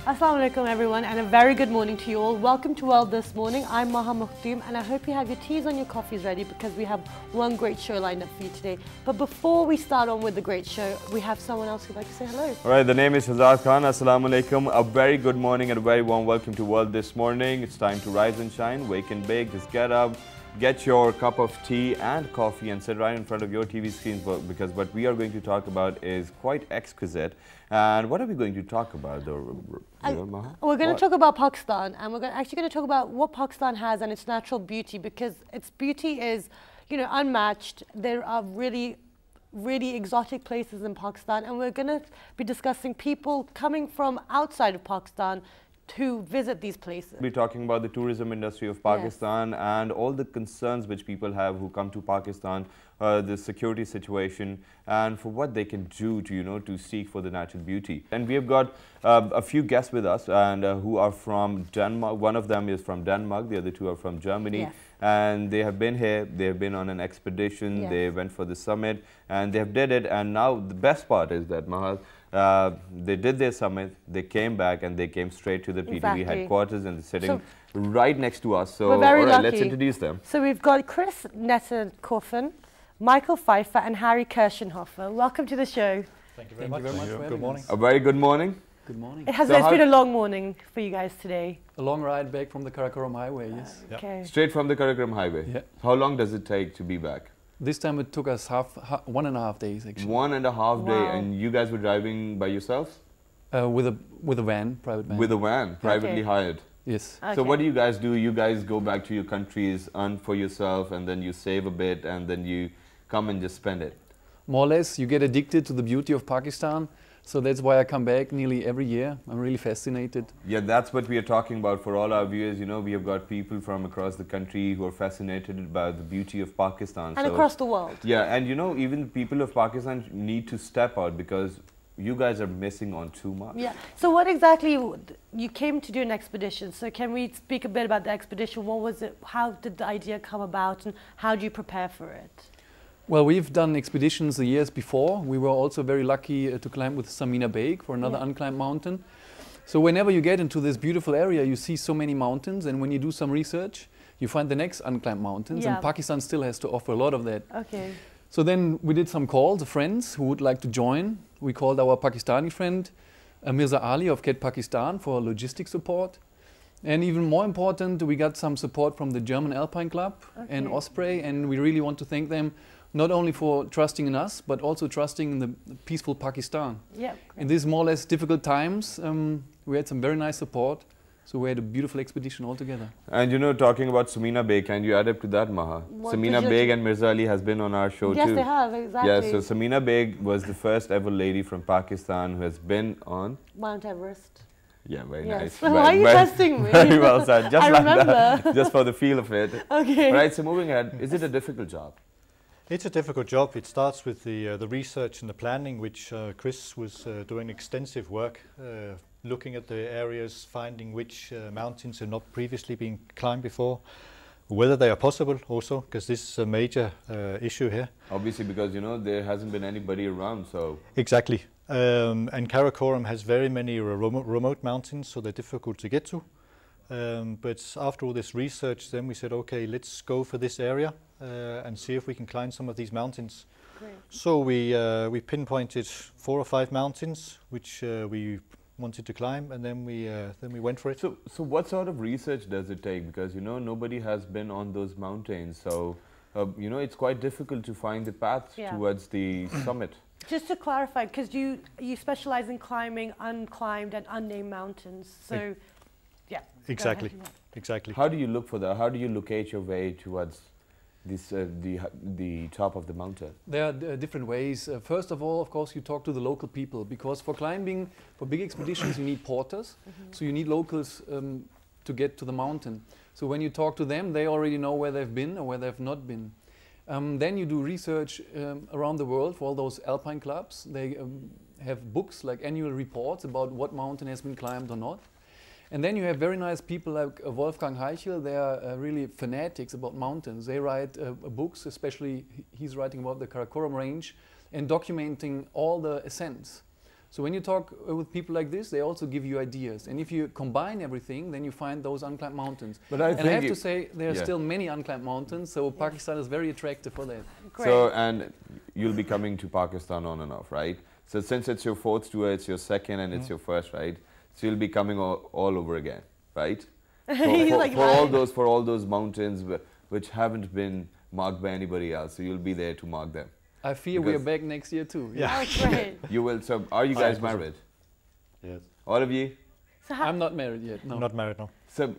Assalamu alaikum everyone, and a very good morning to you all. Welcome to World This Morning. I'm Maha Mukhtim, and I hope you have your teas and your coffees ready because we have one great show lined up for you today. But before we start on with the great show, we have someone else who'd like to say hello. All right, the name is Shazad Khan. Assalamu alaikum. A very good morning and a very warm welcome to World This Morning. It's time to rise and shine, wake and bake. Just get up, get your cup of tea and coffee and sit right in front of your TV screens because what we are going to talk about is quite exquisite. And what are we going to talk about though? We're going to talk about Pakistan, and we're actually going to talk about what Pakistan has and its natural beauty, because its beauty is, unmatched. There are really exotic places in Pakistan, and we're going to be discussing people coming from outside of Pakistan to visit these places. We'll be talking about the tourism industry of Pakistan, yes, and all the concerns which people have who come to Pakistan, the security situation, and for what they can do to, to seek for the natural beauty. And we have got a few guests with us, and who are from Denmark. One of them is from Denmark, the other two are from Germany. Yes. And they have been here, they have been on an expedition, yes, they went for the summit, and they have did it. And now the best part is that, Mahal, they did their summit, they came back, and they came straight to the PTV headquarters, and they're sitting right next to us. So, we're very lucky. Let's introduce them. So we've got Chris Netterkoffen, Michael Pfeiffer, and Harry Kirschenhofer. Welcome to the show. Thank you very much. Good morning. A very good morning. Good morning. It's been a long morning for you guys today. A long ride back from the Karakorum highway, yes. Okay. Straight from the Karakorum highway. Yeah. How long does it take to be back? This time it took us 1.5 days actually. 1.5 days, and you guys were driving by yourselves? With a van, private van. With a van, privately hired. Yes. Okay. So what do you guys do? You guys go back to your countries, earn for yourself, and then you save a bit, and then you come and just spend it? More or less, you get addicted to the beauty of Pakistan. So that's why I come back nearly every year. I'm really fascinated. Yeah, that's what we are talking about for all our viewers. We have got people from across the country who are fascinated by the beauty of Pakistan. And across the world. Yeah, and even the people of Pakistan need to step out because you guys are missing on too much. Yeah. So what exactly, you came to do an expedition. So can we speak a bit about the expedition? What was it? How did the idea come about, and how do you prepare for it? Well, we've done expeditions the years before. We were also very lucky to climb with Samina Beg for another unclimbed mountain. So whenever you get into this beautiful area, you see so many mountains, and when you do some research, you find the next unclimbed mountains, and Pakistan still has to offer a lot of that. Okay. So then we did some calls of friends who would like to join. We called our Pakistani friend Mirza Ali of Ket Pakistan for logistic support. And even more important, we got some support from the German Alpine Club and Osprey, and we really want to thank them not only for trusting in us, but also trusting in the peaceful Pakistan. Yeah. In these more or less difficult times, we had some very nice support. So we had a beautiful expedition altogether. And talking about Samina Beg, can you add up to that, Maha? Samina Beg and Mirza Ali has been on our show too. Yes, they have, exactly. Yeah, so Samina Beg was the first ever lady from Pakistan who has been on Mount Everest. Yeah, very nice. Why are you testing me? Very well said. Just I like remember. that. Just for the feel of it. Okay. All right, so moving ahead, is it a difficult job? It's a difficult job. It starts with the research and the planning, which Chris was doing extensive work, looking at the areas, finding which mountains have not previously been climbed before, whether they are possible also, because this is a major issue here. Obviously, because there hasn't been anybody around, so... Exactly. And Karakorum has very many remote mountains, so they're difficult to get to. But after all this research, then we said, okay, let's go for this area and see if we can climb some of these mountains. Great. So we pinpointed 4 or 5 mountains which we wanted to climb, and then we went for it. So what sort of research does it take? Because nobody has been on those mountains, so it's quite difficult to find the path towards the summit. Just to clarify, because you specialize in climbing unclimbed and unnamed mountains, so yeah. Exactly. Exactly. How do you look for that? How do you locate your way towards this the top of the mountain? There are different ways. First of all, of course, you talk to the local people, because for climbing, for big expeditions, you need porters. So you need locals to get to the mountain. So when you talk to them, they already know where they've been or where they've not been. Then you do research around the world for all those alpine clubs. They have books like annual reports about what mountain has been climbed or not. And then you have very nice people like Wolfgang Heichel. They are really fanatics about mountains. They write books, especially he's writing about the Karakorum range and documenting all the ascents. So when you talk with people like this, they also give you ideas. And if you combine everything, then you find those unclimbed mountains. But I have to say, there are still many unclimbed mountains, so Pakistan is very attractive for that. Great. So, and you'll be coming to Pakistan on and off, right? So since it's your 4th tour, it's your 2nd and it's your 1st, right? So you'll be coming all over again, right? For all those mountains which haven't been marked by anybody else. So you'll be there to mark them. I fear we are back next year too. Yeah. Oh, great. You will. So are you guys married? Yes. All of you? So I'm not married yet. No. Not married, no. So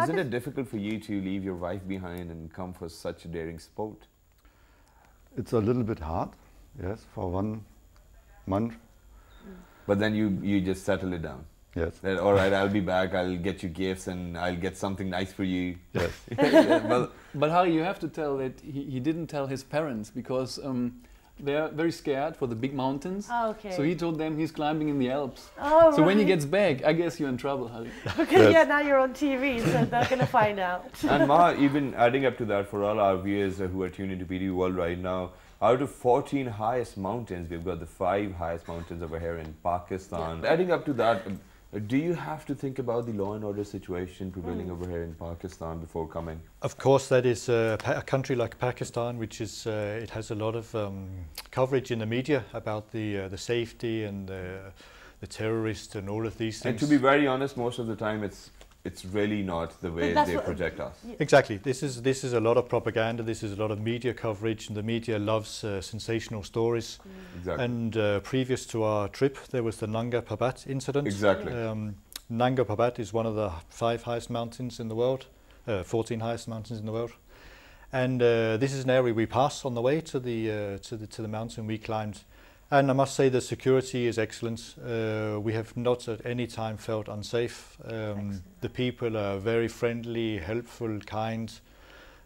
isn't it difficult for you to leave your wife behind and come for such a daring sport? It's a little bit hard, yes, for 1 month. But then you just settle it down. Yes. That, all right, I'll be back, I'll get you gifts and I'll get something nice for you. Yes. But Harry, you have to tell that he didn't tell his parents because they're very scared for the big mountains. Oh, okay. So he told them he's climbing in the Alps. Oh, so when he gets back, I guess you're in trouble, Harry. Because now you're on TV, so they're going to find out. And Maha, even adding up to that, for all our viewers who are tuned into PTV World right now, out of 14 highest mountains, we've got the 5 highest mountains over here in Pakistan. Yeah. Adding up to that, do you have to think about the law and order situation prevailing over here in Pakistan before coming? Of course, that is a country like Pakistan, which is it has a lot of coverage in the media about the safety and the terrorists and all of these things. And to be very honest, most of the time it's really not the way they project us. Exactly. This is a lot of propaganda. This is a lot of media coverage, and the media loves sensational stories. Exactly. And previous to our trip, there was the Nanga Parbat incident. Exactly. Nanga Parbat is one of the 5 highest mountains in the world, 14 highest mountains in the world. And this is an area we passed on the way to the mountain we climbed. And I must say the security is excellent. We have not at any time felt unsafe. The people are very friendly, helpful, kind.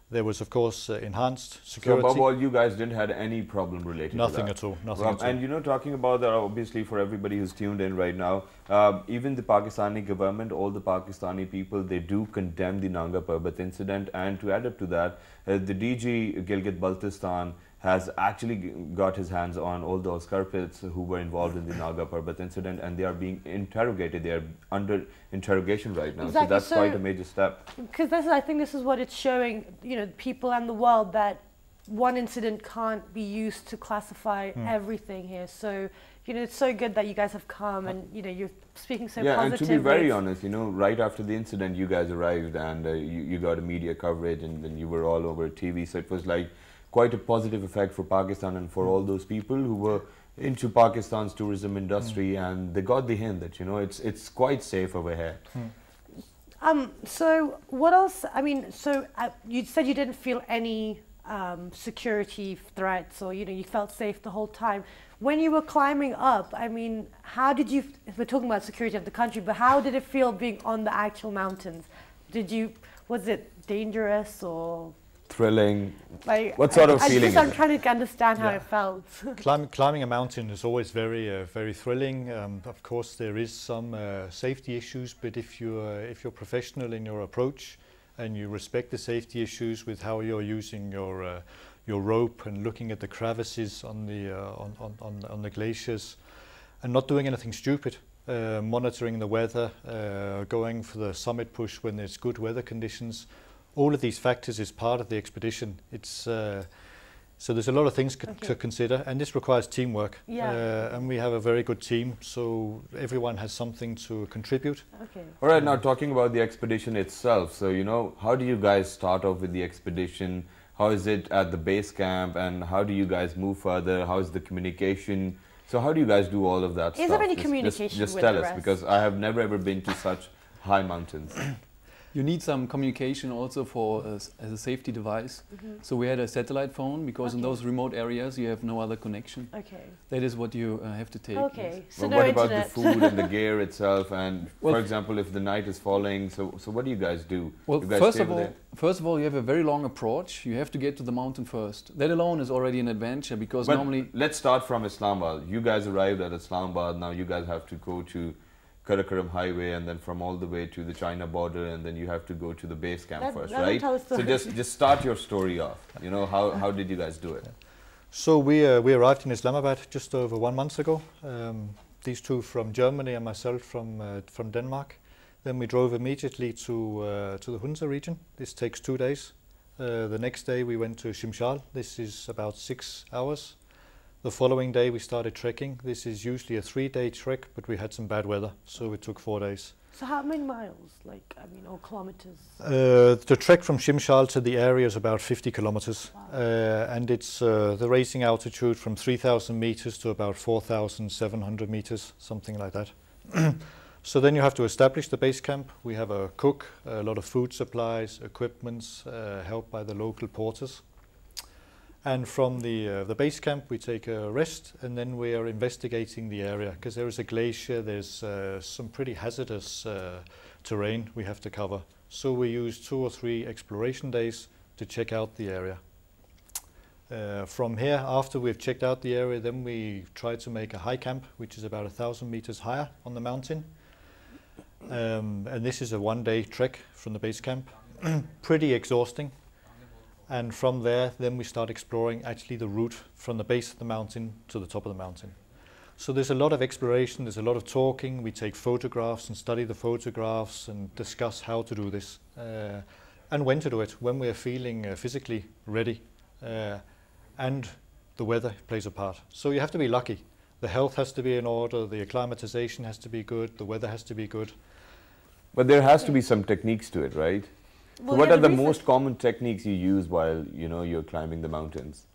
There was, of course, enhanced security. So above all, you guys didn't have any problem related Nothing to that? At all. Nothing at all. And you know, talking about that, obviously for everybody who's tuned in right now, even the Pakistani government, all the Pakistani people, they do condemn the Nanga Parbat incident. And to add up to that, the DG Gilgit-Baltistan has actually got his hands on all those culprits who were involved in the Nanga Parbat incident, and they are being interrogated. They are under interrogation right now. Exactly. So that's quite a major step. Because I think this is what it's showing, you know, people and the world, that one incident can't be used to classify everything here. So, you know, it's so good that you guys have come and, you know, you're speaking so positively. And to be very honest, you know, right after the incident, you guys arrived and you got a media coverage, and then you were all over TV. So it was like quite a positive effect for Pakistan and for all those people who were into Pakistan's tourism industry, and they got the hint that, you know, it's quite safe over here. So what else? I mean, so you said you didn't feel any security threats, or, you know, you felt safe the whole time. When you were climbing up, I mean, how did you, if we're talking about security of the country, but how did it feel being on the actual mountains? Was it dangerous or thrilling? Like, what sort of feeling? I'm trying to understand how it felt. Climbing a mountain is always very thrilling. Of course, there is some safety issues, but if you're professional in your approach and you respect the safety issues with how you're using your rope and looking at the crevices on the glaciers, and not doing anything stupid, monitoring the weather, going for the summit push when there's good weather conditions. All of these factors is part of the expedition. It's so there's a lot of things to consider, and this requires teamwork. Yeah. And we have a very good team, so everyone has something to contribute. Okay. All right, now talking about the expedition itself. So, you know, how do you guys start off with the expedition? How is it at the base camp, and how do you guys move further? How is the communication? So how do you guys do all of that stuff? Is there any communication just with tell the us, rest? because I have never ever been to such high mountains. You need some communication also for as a safety device. So we had a satellite phone, because in those remote areas you have no other connection. Okay. That is what you have to take. Okay. Yes. So But no what about internet. the food and the gear itself? And Well, for example, if the night is falling, so what do you guys do? Well, you guys first stay of over all, you have a very long approach. You have to get to the mountain first. That alone is already an adventure, because But normally. let's start from Islamabad. You guys arrived at Islamabad. Now you guys have to go to Karakorum Highway, and then from all the way to the China border, and then you have to go to the base camp first, right? So just start your story off. You know, how did you guys do it? So we arrived in Islamabad just over 1 month ago. these two from Germany and myself from Denmark. Then we drove immediately to the Hunza region. This takes 2 days. The next day we went to Shimshalis. This is about 6 hours. The following day we started trekking. This is usually a 3-day trek, but we had some bad weather, so it took 4 days. So how many miles, like, I mean, or kilometers? The trek from Shimshalis to the area is about 50 kilometers. Wow. And it's the racing altitude from 3,000 meters to about 4,700 meters, something like that. So then you have to establish the base camp. We have a cook, a lot of food supplies, equipments, helped by the local porters. And from the base camp we take a rest, and then we are investigating the area, because there is a glacier, there's some pretty hazardous terrain we have to cover. So we use 2 or 3 exploration days to check out the area. From here, after we've checked out the area, then we try to make a high camp, which is about 1,000 meters higher on the mountain. And this is a 1-day trek from the base camp. Pretty exhausting. And from there, then we start exploring actually the route from the base of the mountain to the top of the mountain. So there's a lot of exploration, there's a lot of talking. We take photographs and study the photographs and discuss how to do this and when to do it, when we are feeling physically ready. And the weather plays a part. So you have to be lucky. The health has to be in order, the acclimatization has to be good, the weather has to be good. But there has to be some techniques to it, right? Well, So what yeah, are the research- most common techniques you use while you're climbing the mountains?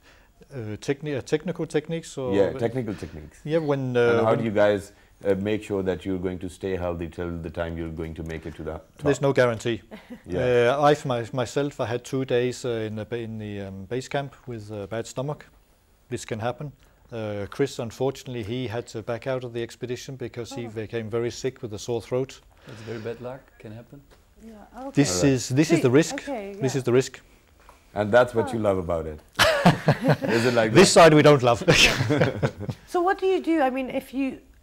Technical techniques? Or Yeah, technical techniques. Yeah, when... and how do you guys make sure that you're going to stay healthy till the time you're going to make it to the top? There's no guarantee. Yeah. Myself, I had 2 days in the base camp with a bad stomach. This can happen. Chris, unfortunately, he had to back out of the expedition because he became very sick with a sore throat. That's very bad luck, can happen. Yeah, okay. This is the risk. Okay, This yeah. is the risk. And that's what you love about it. Is it like This side we don't love. So what do you do? I mean,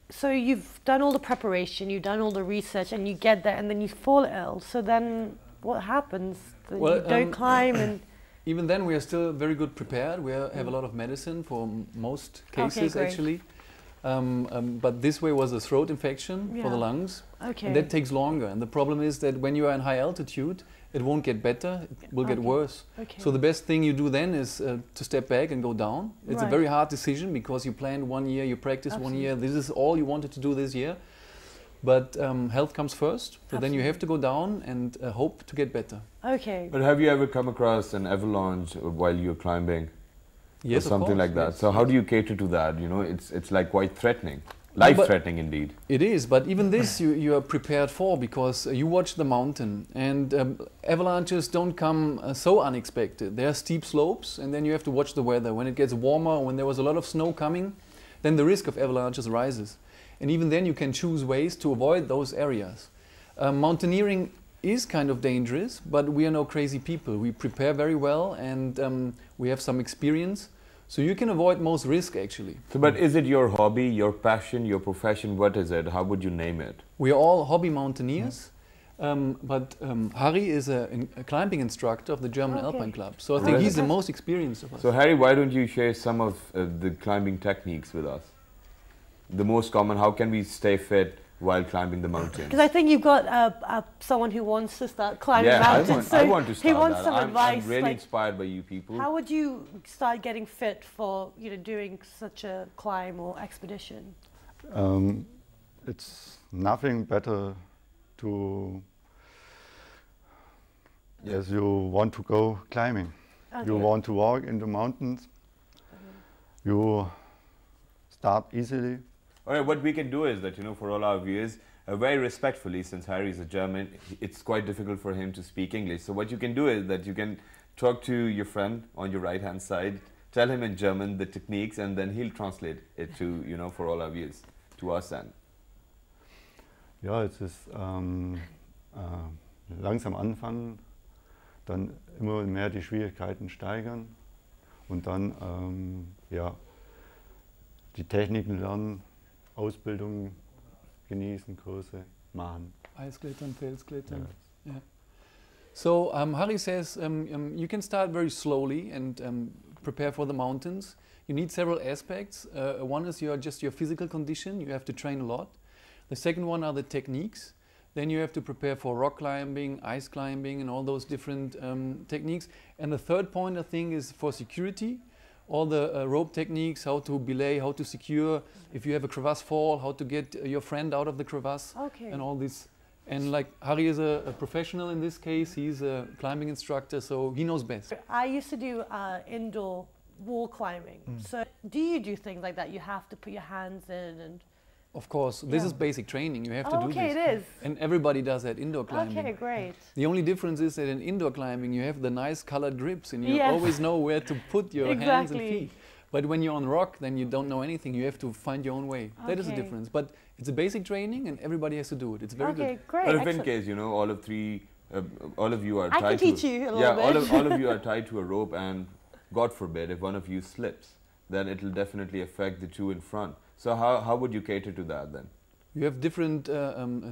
so you've done all the preparation, you've done all the research, and you get there, and then you fall ill. So then, what happens? Then Well, you don't climb, and Even then, we are still very good prepared. We have a lot of medicine for most cases, great. actually. But this way was a throat infection for the Yeah. lungs. okay. And that takes longer. And the problem is that when you are in high altitude, it won't get better, it will get Okay. worse. Okay. So the best thing you do then is to step back and go down. It's a Right. very hard decision because you planned 1 year, you practiced 1 year. This is all you wanted to do this year. But health comes first. So then you have to go down and hope to get better. Okay. But have you ever come across an avalanche while you're climbing? Yes, or of something course, like that. yes, So how yes. do you cater to that? It's like quite threatening, life-threatening indeed. It is, but even this you are prepared for because you watch the mountain and avalanches don't come so unexpected. There are steep slopes and then you have to watch the weather. When it gets warmer, when there was a lot of snow coming, then the risk of avalanches rises. And even then you can choose ways to avoid those areas. Mountaineering is kind of dangerous, but we are no crazy people. We prepare very well and we have some experience. So you can avoid most risk actually. So, but is it your hobby, your passion, your profession? What is it? How would you name it? We are all hobby mountaineers, but Harry is a climbing instructor of the German Okay. Alpine Club. So I think he's the most experienced of us. So Harry, why don't you share some of the climbing techniques with us? The most common, how can we stay fit while climbing the mountains? Because I think you've got someone who wants to start climbing Yeah, mountains. I want to he start wants that. some advice. I'm really like, inspired by you people. how would you start getting fit for doing such a climb or expedition? It's nothing better to, as you want to go climbing. Okay. You want to walk in the mountains. You start easily. All right, what we can do is that, for all our viewers, very respectfully, since Harry is a German, it's quite difficult for him to speak English. So what you can do is that you can talk to your friend on your right-hand side, tell him in German the techniques, and then he'll translate it to, for all our viewers, to us then. Ja, es ist langsam anfangen, dann immer mehr die Schwierigkeiten steigern und dann die Techniken lernen, Ausbildung genießen, Kurse machen. Eisklettern, Felsklettern. Yeah. So Harry says you can start very slowly and prepare for the mountains, you need several aspects. One is your physical condition. You have to train a lot. The second one are the techniques. Then you have to prepare for rock climbing, ice climbing, and all those different techniques. And the third point, I think, is for security. All the rope techniques, how to belay, how to secure, if you have a crevasse fall, how to get your friend out of the crevasse, and all this. And like Harry is a professional in this case, he's a climbing instructor, so he knows best. I used to do indoor wall climbing. So do you do things like that? You have to put your hands in and... Of course, this is basic training. You have to do this. Okay, it is. And everybody does that indoor climbing. Okay, great. The only difference is that in indoor climbing you have the nice colored grips and you always know where to put your hands and feet. But when you're on rock, then you don't know anything. You have to find your own way. That is the difference. But it's a basic training and everybody has to do it. It's very good. Great. But if in case, you know, all of you are tied to... I can teach you a little bit. all of you are tied to a rope, and God forbid, if one of you slips, then it will definitely affect the two in front. So how would you cater to that then? You have different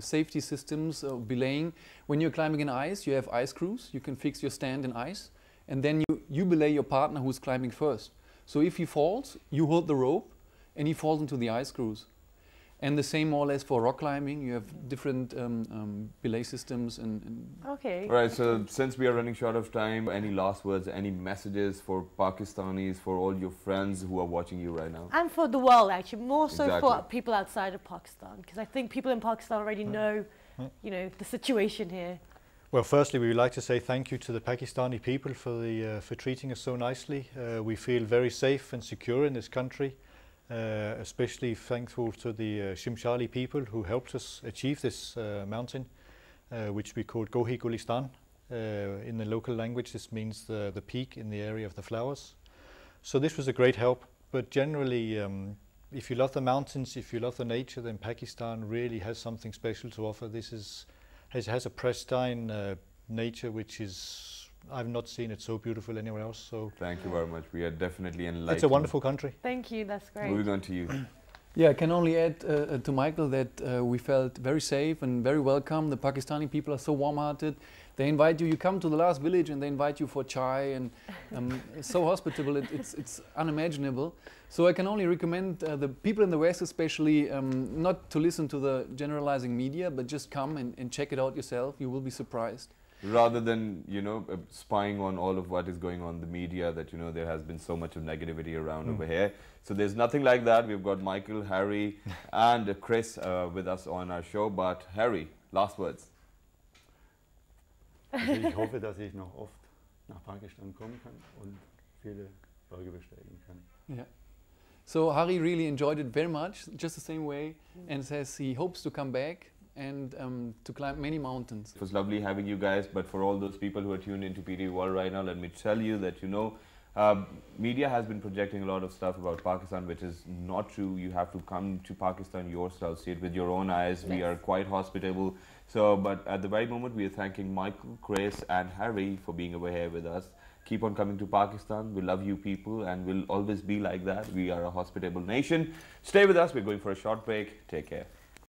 safety systems belaying. When you're climbing in ice, you have ice screws. You can fix your stand in ice. And then you belay your partner who's climbing first. So if he falls, you hold the rope and he falls into the ice screws. And the same more or less for rock climbing. You have different belay systems. Okay. All right, so since we are running short of time, any last words, any messages for Pakistanis, for all your friends who are watching you right now? And for the world, actually, more so for people outside of Pakistan, because I think people in Pakistan already know, you know, the situation here. Well, firstly, we would like to say thank you to the Pakistani people for treating us so nicely. We feel very safe and secure in this country. Especially thankful to the Shimshalis people who helped us achieve this mountain, which we called Koh-e Gulistan. In the local language, this means the peak in the area of the flowers. So this was a great help, but generally, if you love the mountains, if you love the nature, then Pakistan really has something special to offer. This has a pristine nature which is... I've not seen it so beautiful anywhere else. So thank you very much. We are definitely enlightened. It's a wonderful country. Thank you. That's great. Moving on to you. Yeah, I can only add to Michael that we felt very safe and very welcome. The Pakistani people are so warm-hearted. They invite you. You come to the last village and they invite you for chai, and it's so hospitable. It's unimaginable. So I can only recommend the people in the West, especially, not to listen to the generalizing media, but just come and check it out yourself. You will be surprised. Rather than, you know, spying on all of what is going on in the media, that, you know, there has been so much of negativity around over here. So there's nothing like that. We've got Michael, Harry and Chris with us on our show. But Harry, last words. Also ich hoffe, dass ich noch oft nach Pakistan kommen kann und viele Berge besteigen kann. Yeah. So Harry really enjoyed it very much, just the same way, and says he hopes to come back and to climb many mountains. It was lovely having you guys, but for all those people who are tuned into PTV World right now, let me tell you that, you know, media has been projecting a lot of stuff about Pakistan, which is not true. You have to come to Pakistan yourself, see it with your own eyes. We are quite hospitable. So, but at the very moment, we are thanking Michael, Chris and Harry for being over here with us. Keep on coming to Pakistan. We love you people and we'll always be like that. We are a hospitable nation. Stay with us. We're going for a short break. Take care.